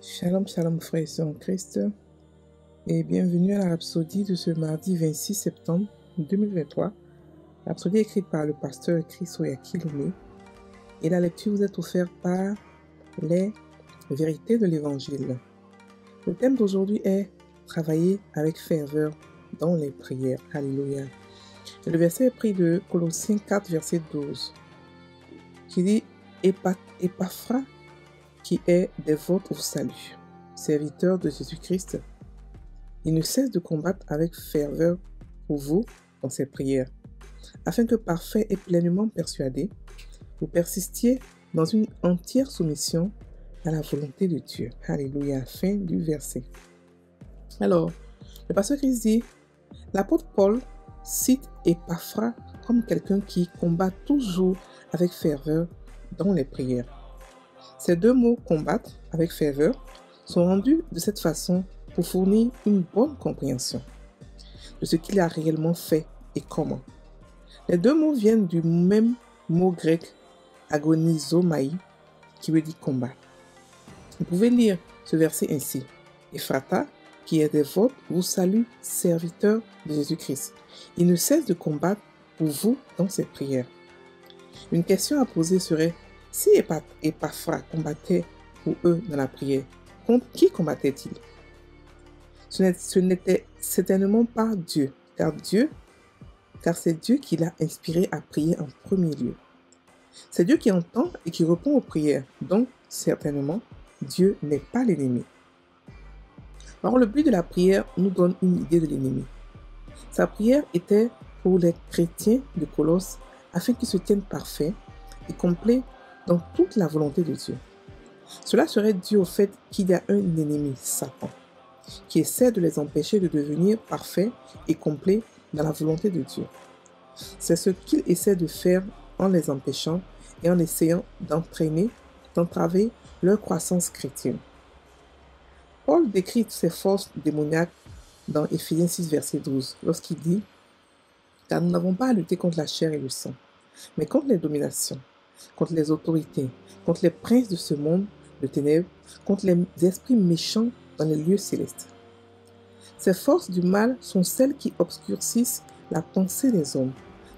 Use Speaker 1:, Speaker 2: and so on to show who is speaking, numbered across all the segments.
Speaker 1: Shalom, shalom frères et sœurs en Christ et bienvenue à la Rhapsodie de ce mardi 26 septembre 2023. Rhapsodie écrite par le pasteur Chris Oyakilome et la lecture vous est offerte par les vérités de l'évangile. Le thème d'aujourd'hui est travailler avec ferveur dans les prières. Alléluia. Et le verset est pris de Colossiens 4 verset 12 qui dit Épaphras qui est des vôtres vous salue, serviteur de Jésus-Christ. Il ne cesse de combattre avec ferveur pour vous dans ses prières, afin que parfait et pleinement persuadé, vous persistiez dans une entière soumission à la volonté de Dieu. Alléluia. Fin du verset. Alors, le pasteur Christ dit, l'apôtre Paul cite Épaphras comme quelqu'un qui combat toujours avec ferveur dans les prières. Ces deux mots « combattre » avec ferveur sont rendus de cette façon pour fournir une bonne compréhension de ce qu'il a réellement fait et comment. Les deux mots viennent du même mot grec agonizomai qui veut dire combat. Vous pouvez lire ce verset ainsi. Ephrata, qui est des vôtres, vous salue, serviteur de Jésus-Christ. Il ne cesse de combattre pour vous dans ses prières. Une question à poser serait: si Épaphras combattait pour eux dans la prière, contre qui combattait-il? Ce n'était certainement pas Dieu, car c'est Dieu qui l'a inspiré à prier en premier lieu. C'est Dieu qui entend et qui répond aux prières, donc certainement, Dieu n'est pas l'ennemi. Alors le but de la prière nous donne une idée de l'ennemi. Sa prière était pour les chrétiens de Colosse, afin qu'ils se tiennent parfaits et complets dans toute la volonté de Dieu. Cela serait dû au fait qu'il y a un ennemi, Satan, qui essaie de les empêcher de devenir parfaits et complets dans la volonté de Dieu. C'est ce qu'il essaie de faire en les empêchant et en essayant d'entraver leur croissance chrétienne. Paul décrit ces forces démoniaques dans Éphésiens 6, verset 12, lorsqu'il dit « Car nous n'avons pas à lutter contre la chair et le sang, mais contre les dominations, contre les autorités, contre les princes de ce monde de ténèbres, contre les esprits méchants dans les lieux célestes. » Ces forces du mal sont celles qui obscurcissent la pensée des hommes,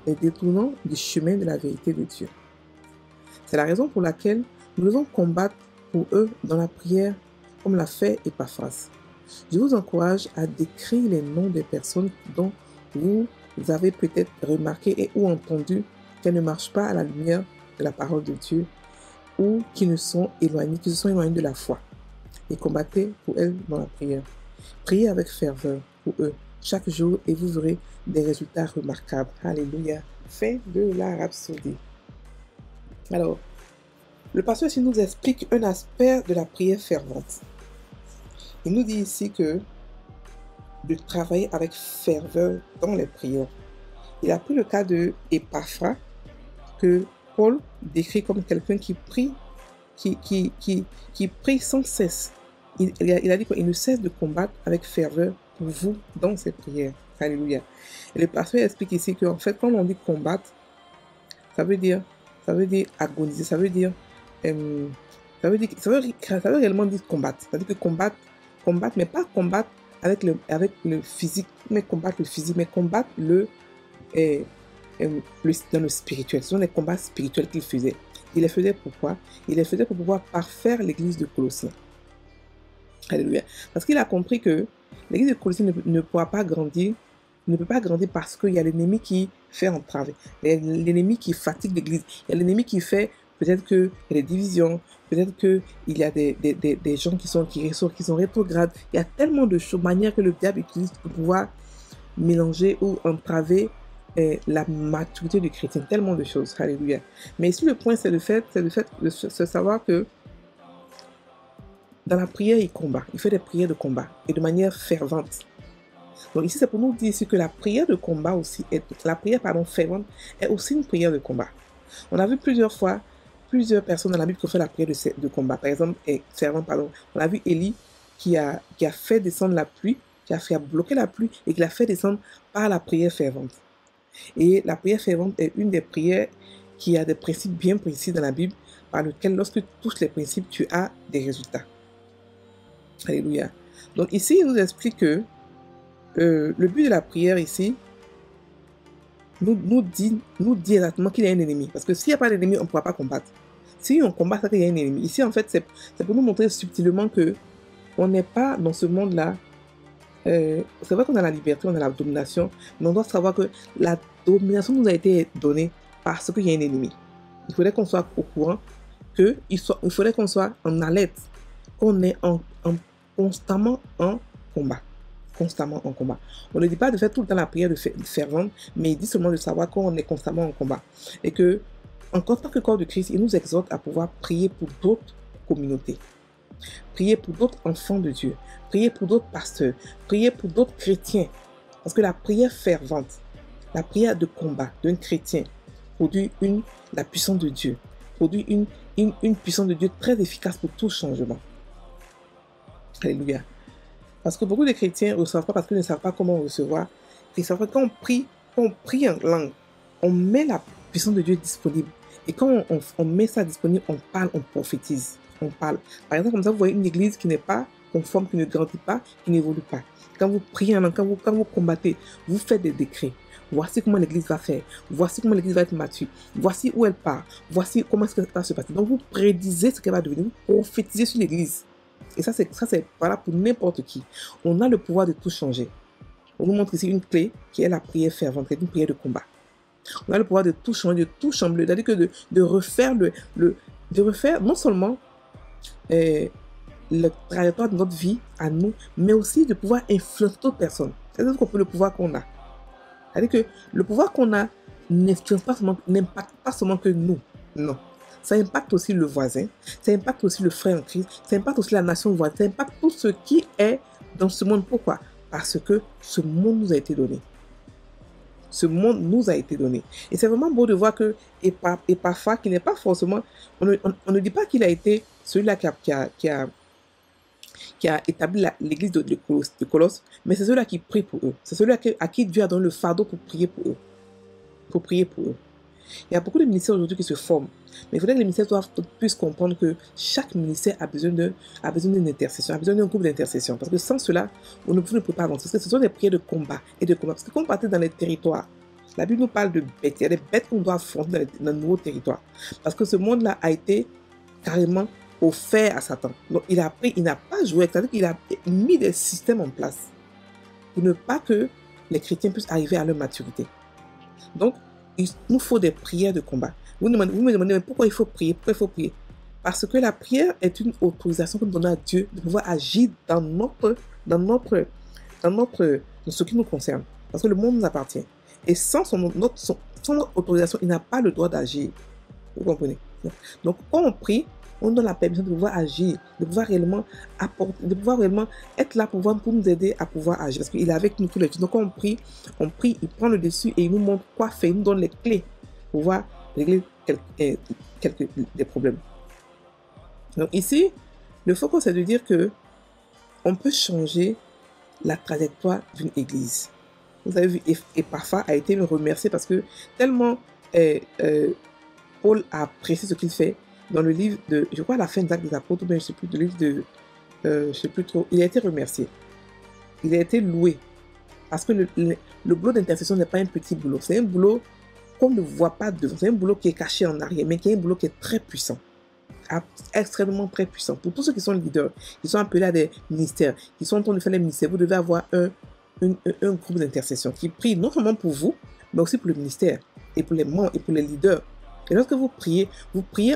Speaker 1: les détournant du chemin de la vérité de Dieu. C'est la raison pour laquelle nous devons combattre pour eux dans la prière, comme l'a fait Épaphras. Je vous encourage à décrire les noms des personnes dont vous avez peut-être remarqué et ou entendu qu'elles ne marchent pas à la lumière de la parole de Dieu ou qui se sont éloignées de la foi, et combattez pour elles dans la prière. Priez avec ferveur pour eux chaque jour et vous verrez des résultats remarquables. Alléluia. Fin de la Rhapsodie. Alors, le pasteur ici nous explique un aspect de la prière fervente. Il nous dit ici que de travailler avec ferveur dans les prières. Il a pris le cas de Épaphras, que Paul décrit comme quelqu'un qui prie, qui prie sans cesse. Il a dit qu'il ne cesse de combattre avec ferveur pour vous dans ses prières. Alléluia. Et le pasteur explique ici qu'en fait, quand on dit combattre, ça veut dire agoniser, ça veut réellement dire combattre. C'est-à-dire que combattre, mais pas combattre avec le physique, mais combattre le physique, mais combattre dans le spirituel. Ce sont des combats spirituels qu'il faisait. Il les faisait pourquoi? Il les faisait pour pouvoir parfaire l'église de Colossiens. Alléluia. Parce qu'il a compris que l'église de Colossiens ne pourra pas grandir, ne peut pas grandir parce qu'il y a l'ennemi qui fait entraver, l'ennemi qui fatigue l'église, il y a l'ennemi qui fait peut-être qu'il y a des divisions, peut-être qu'il y a des gens qui sont rétrogrades. Il y a tellement de choses, manières que le diable utilise pour pouvoir mélanger ou entraver la maturité du chrétien, tellement de choses. Alléluia. Mais ici, le point, c'est le fait de se savoir que dans la prière, il combat. Il fait des prières de combat et de manière fervente. Donc ici, c'est pour nous dire ici que la prière de combat aussi, fervente est aussi une prière de combat. On a vu plusieurs fois, plusieurs personnes dans la Bible qui ont fait la prière de combat. Par exemple, on a vu Élie qui a fait descendre la pluie, qui a fait bloquer la pluie et qui l'a fait descendre par la prière fervente. Et la prière fervente est une des prières qui a des principes bien précis dans la Bible, par lesquels lorsque tu touches les principes, tu as des résultats. Alléluia. Donc ici, il nous explique que le but de la prière ici nous dit exactement qu'il y a un ennemi. Parce que s'il n'y a pas d'ennemi, on ne pourra pas combattre. Si on combat, c'est qu'il y a un ennemi. Ici, en fait, c'est pour nous montrer subtilement que on n'est pas dans ce monde-là. C'est vrai qu'on a la liberté, on a la domination, mais on doit savoir que la domination nous a été donnée parce qu'il y a un ennemi. Il faudrait qu'on soit au courant il faudrait qu'on soit en alerte, qu'on est constamment en combat. Constamment en combat. On ne dit pas de faire tout le temps la prière de fervente, mais il dit seulement de savoir qu'on est constamment en combat. Et que, en tant que corps de Christ, il nous exhorte à pouvoir prier pour d'autres communautés. Prier pour d'autres enfants de Dieu. Prier pour d'autres pasteurs. Prier pour d'autres chrétiens. Parce que la prière fervente, la prière de combat d'un chrétien produit la puissance de Dieu. Produit une puissance de Dieu très efficace pour tout changement. Alléluia. Parce que beaucoup de chrétiens ne reçoivent pas parce qu'ils ne savent pas comment recevoir. Ils savent que quand on prie en langue, on met la puissance de Dieu disponible. Et quand on met ça disponible, on parle, on prophétise. On parle. Par exemple, comme ça, vous voyez une église qui n'est pas conforme, qui ne grandit pas, qui n'évolue pas. Quand vous priez en langue, quand vous combattez, vous faites des décrets. Voici comment l'église va faire. Voici comment l'église va être mature. Voici où elle part. Voici comment est-ce que ça va se passer. Donc, vous prédisez ce qu'elle va devenir. Vous prophétisez sur l'église. Et ça, c'est valable pour n'importe qui. On a le pouvoir de tout changer. On vous montre ici une clé qui est la prière fervente, qui est une prière de combat. On a le pouvoir de tout changer, de tout chambrer. C'est-à-dire que de refaire de refaire non seulement la trajectoire de notre vie à nous, mais aussi de pouvoir influencer d'autres personnes. C'est-à-dire qu'on peut le pouvoir qu'on a. C'est-à-dire que le pouvoir qu'on a n'impacte pas seulement que nous. Non. Ça impacte aussi le voisin, ça impacte aussi le frère en Christ, ça impacte aussi la nation voisine, ça impacte tout ce qui est dans ce monde. Pourquoi? Parce que ce monde nous a été donné. Ce monde nous a été donné. Et c'est vraiment beau de voir que Épapha, qui n'est pas forcément... On ne dit pas qu'il a été celui-là qui a établi l'église de Colosse, mais c'est celui-là qui prie pour eux. C'est celui-là à qui Dieu a donné le fardeau pour prier pour eux. Pour prier pour eux. Il y a beaucoup de ministères aujourd'hui qui se forment. Mais il faudrait que les ministères puissent comprendre que chaque ministère a besoin d'une intercession, a besoin d'un groupe d'intercession. Parce que sans cela, vous ne pouvez pas avancer. Parce que ce sont des prières de combat et de combat. Parce que quand on partait dans les territoires, la Bible nous parle de bêtes. Il y a des bêtes qu'on doit affronter dans de nouveaux territoires. Parce que ce monde-là a été carrément offert à Satan. Donc il n'a pas joué. C'est-à-dire qu'il a mis des systèmes en place pour ne pas que les chrétiens puissent arriver à leur maturité. Donc, il nous faut des prières de combat. Vous me demandez mais pourquoi il faut prier? Pourquoi il faut prier? Parce que la prière est une autorisation que nous donnons à Dieu de pouvoir agir dans ce qui nous concerne. Parce que le monde nous appartient. Et sans notre autorisation, il n'a pas le droit d'agir. Vous comprenez? Donc, quand on prie, on donne la permission de pouvoir agir, de pouvoir réellement apporter, de pouvoir réellement être là pour nous aider à pouvoir agir. Parce qu'il est avec nous tous les jours. Donc quand on prie, il prend le dessus et il nous montre quoi faire. Il nous donne les clés pour pouvoir régler quelques des problèmes. Donc ici, le focus c'est de dire que on peut changer la trajectoire d'une église. Vous avez vu, Épapha a été remercié parce que tellement Paul a apprécié ce qu'il fait. Dans le livre de, je crois à la fin des Actes des Apôtres, mais je ne sais plus, le livre de, je ne sais plus trop, il a été remercié. Il a été loué. Parce que le boulot d'intercession n'est pas un petit boulot. C'est un boulot qu'on ne voit pas devant. C'est un boulot qui est caché en arrière, mais qui est un boulot qui est très puissant. Extrêmement très puissant. Pour tous ceux qui sont leaders, qui sont appelés à des ministères, qui sont en train de faire des ministères, vous devez avoir un groupe d'intercession qui prie non seulement pour vous, mais aussi pour le ministère, et pour les membres, et pour les leaders. Et lorsque vous priez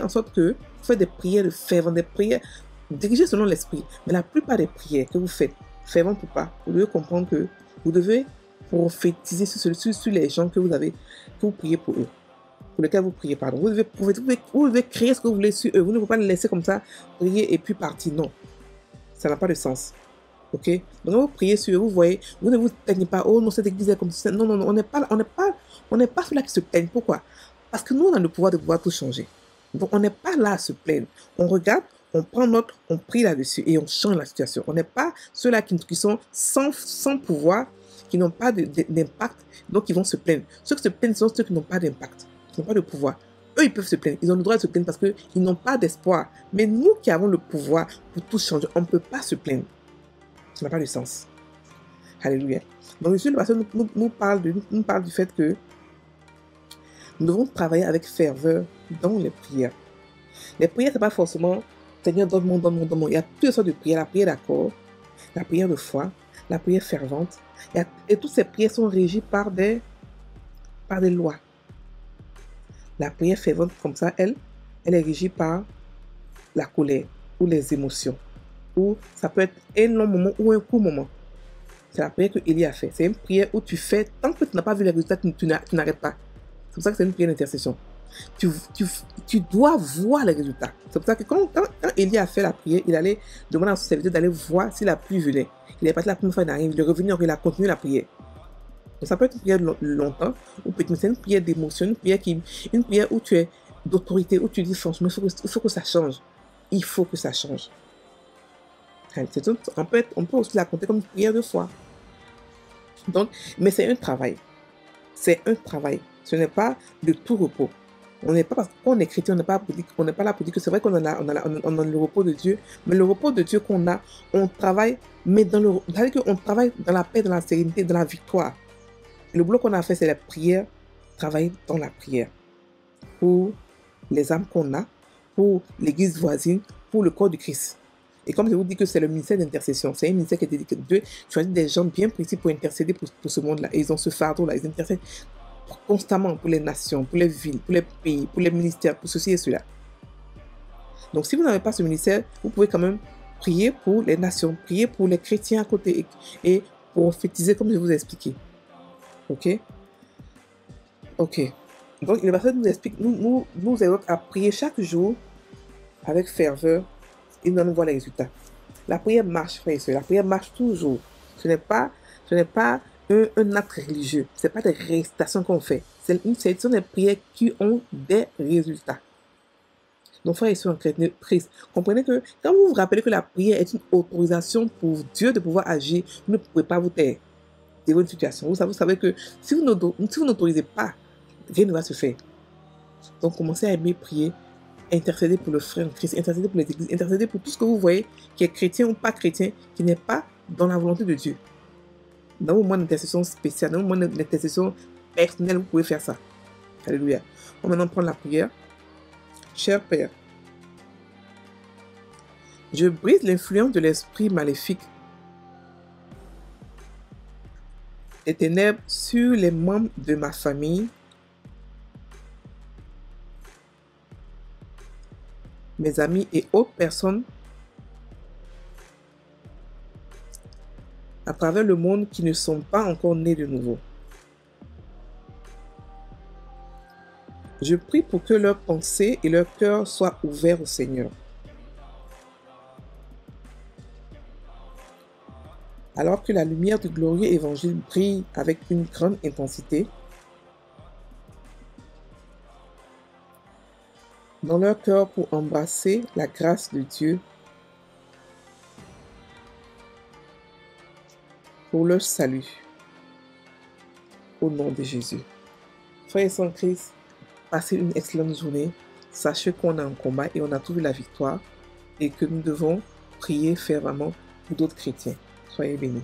Speaker 1: en sorte que vous faites des prières de fervent, des prières dirigées selon l'esprit. Mais la plupart des prières que vous faites, ferventes ou pas, vous devez comprendre que vous devez prophétiser sur les gens que vous priez pour eux. Pour lesquels vous priez, pardon. Vous devez créer ce que vous voulez sur eux. Vous ne pouvez pas les laisser comme ça, prier et puis partir. Non. Ça n'a pas de sens. Ok? Donc, vous priez sur eux, vous voyez, vous ne vous plaignez pas, oh non, cette église est comme ça. Non, on n'est pas ceux-là qui se plaignent. Pourquoi? Parce que nous, on a le pouvoir de pouvoir tout changer. Donc, on n'est pas là à se plaindre. On regarde, on prend note, on prie là-dessus et on change la situation. On n'est pas ceux-là qui sont sans pouvoir, qui n'ont pas d'impact, donc ils vont se plaindre. Ceux qui se plaignent sont ceux qui n'ont pas d'impact, qui n'ont pas de pouvoir. Donc, Eux, ils peuvent se plaindre. Ils ont le droit de se plaindre parce qu'ils n'ont pas d'espoir. Mais nous qui avons le pouvoir pour tout changer, on ne peut pas se plaindre. Ça n'a pas de sens. Alléluia. Donc ici, le pasteur nous parle du fait que nous devons travailler avec ferveur dans les prières. Les prières, ce n'est pas forcément Seigneur, donne-moi, donne-moi, donne-moi. Il y a plusieurs sortes de prières. La prière d'accord, la prière de foi, la prière fervente. Et toutes ces prières sont régies par des lois. La prière fervente, comme ça, elle est régie par la colère ou les émotions. Ou ça peut être un long moment ou un court moment. C'est la prière que Élie a fait. C'est une prière où tu fais, tant que tu n'as pas vu les résultats, tu n'arrêtes pas. C'est pour ça que c'est une prière d'intercession. Tu dois voir les résultats. C'est pour ça que quand Élie a fait la prière, il allait demander à son serviteur d'aller voir si la pluie venait. Il est parti la première fois, il n'arrive, il est revenu, il a continué la prière. Donc ça peut être une prière longtemps, ou peut-être c'est une prière d'émotion, une prière où tu es d'autorité, où tu dis franchement, il faut que ça change. Il faut que ça change. On peut aussi la compter comme une prière de foi. Donc, mais c'est un travail. C'est un travail. Ce n'est pas de tout repos. On n'est pas, parce qu'on est chrétien, on n'est pas là pour dire que c'est vrai qu'on a le repos de Dieu, mais le repos de Dieu qu'on a, on travaille, mais c'est-à-dire qu'on travaille dans la paix, dans la sérénité, dans la victoire. Et le boulot qu'on a fait, c'est la prière, travailler dans la prière. Pour les âmes qu'on a, pour l'église voisine, pour le corps du Christ. Et comme je vous dis que c'est le ministère d'intercession, c'est un ministère qui est dédié de Dieu, choisit des gens bien précis pour intercéder pour ce monde-là. Et ils ont ce fardeau-là, ils intercèdent constamment pour les nations, pour les villes, pour les pays, pour les ministères, pour ceci et cela. Donc si vous n'avez pas ce ministère, vous pouvez quand même prier pour les nations, prier pour les chrétiens à côté et prophétiser comme je vous ai expliqué. Ok? Ok. Donc le pasteur nous explique, nous évoque à prier chaque jour avec ferveur et nous allons voir les résultats. La prière marche, frère et soeur. La prière marche toujours. Ce n'est pas un acte religieux. Ce n'est pas des récitations qu'on fait. Ce sont des prières qui ont des résultats. Donc, frère et soeur en Christ, comprenez que quand vous vous rappelez que la prière est une autorisation pour Dieu de pouvoir agir, vous ne pouvez pas vous taire devant une situation. Vous savez que si vous n'autorisez pas, rien ne va se faire. Donc, commencez à aimer prier. Intercéder pour le frère en Christ, intercéder pour les églises, intercéder pour tout ce que vous voyez qui est chrétien ou pas chrétien, qui n'est pas dans la volonté de Dieu. Dans vos moments d'intercession spéciale, dans vos moments d'intercession personnelle, vous pouvez faire ça. Alléluia. On va maintenant prendre la prière. Cher Père, je brise l'influence de l'esprit maléfique des ténèbres sur les membres de ma famille, mes amis et autres personnes à travers le monde qui ne sont pas encore nés de nouveau. Je prie pour que leurs pensées et leur cœur soient ouverts au Seigneur. Alors que la lumière du glorieux évangile brille avec une grande intensité, dans leur cœur pour embrasser la grâce de Dieu, pour leur salut, au nom de Jésus. Frères et sœurs en Christ, passez une excellente journée. Sachez qu'on a un combat et on a trouvé la victoire et que nous devons prier fervemment pour d'autres chrétiens. Soyez bénis.